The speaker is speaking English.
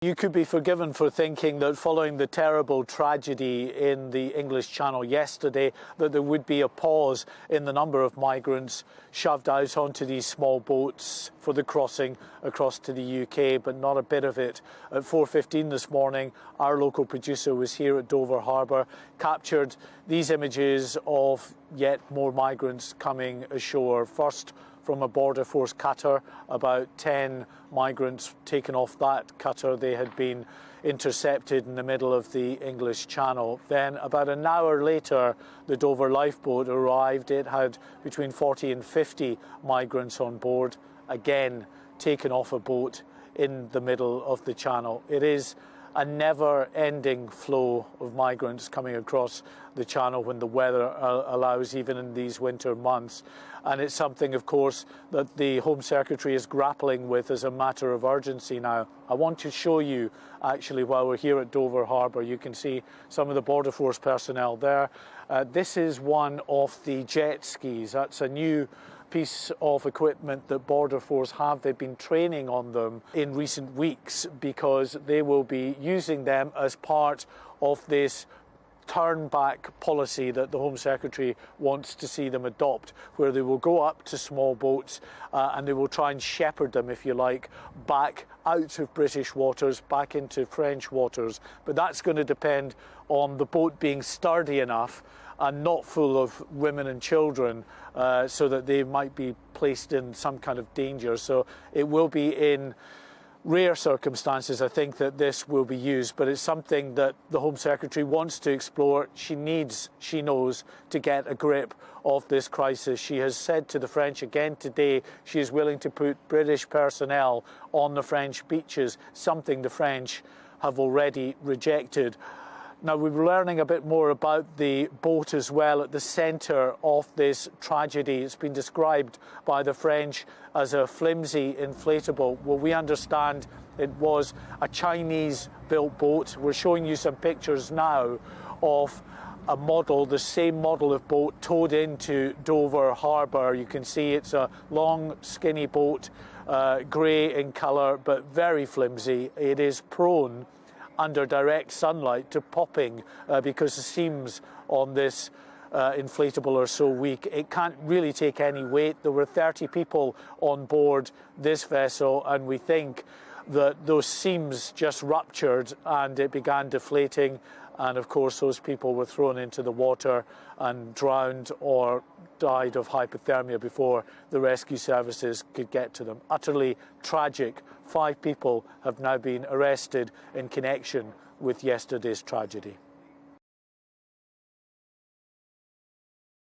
You could be forgiven for thinking that following the terrible tragedy in the English Channel yesterday, that there would be a pause in the number of migrants shoved out onto these small boats for the crossing across to the UK, but not a bit of it. At 4:15 this morning, our local producer was here at Dover Harbour, captured these images of yet more migrants coming ashore. First, from a border force cutter, about 10 migrants taken off that cutter. They had been intercepted in the middle of the English Channel. Then about an hour later, the Dover lifeboat arrived. It had between 40 and 50 migrants on board, again taken off a boat in the middle of the Channel. It is a never-ending flow of migrants coming across the Channel when the weather allows, even in these winter months. And it's something, of course, that the Home Secretary is grappling with as a matter of urgency now. I want to show you, actually, while we're here at Dover Harbour, you can see some of the Border Force personnel there. This is one of the jet skis. That's a new piece of equipment that Border Force have. They've been training on them in recent weeks because they will be using them as part of this turn-back policy that the Home Secretary wants to see them adopt, where they will go up to small boats and they will try and shepherd them, if you like, back out of British waters, back into French waters. But that's going to depend on the boat being sturdy enough and not full of women and children, so that they might be placed in some kind of danger. So it will be in rare circumstances, I think, that this will be used, but it's something that the Home Secretary wants to explore. She needs, she knows, to get a grip of this crisis. She has said to the French again today she is willing to put British personnel on the French beaches, something the French have already rejected. Now, we're learning a bit more about the boat as well at the centre of this tragedy. It's been described by the French as a flimsy inflatable. Well, we understand it was a Chinese-built boat. We're showing you some pictures now of a model, the same model of boat, towed into Dover Harbour. You can see it's a long, skinny boat, grey in colour, but very flimsy. It is prone under direct sunlight to popping because the seams on this inflatable are so weak. It can't really take any weight. There were 30 people on board this vessel, and we think that those seams just ruptured and it began deflating, and of course those people were thrown into the water and drowned or died of hypothermia before the rescue services could get to them. Utterly tragic. 5 people have now been arrested in connection with yesterday's tragedy.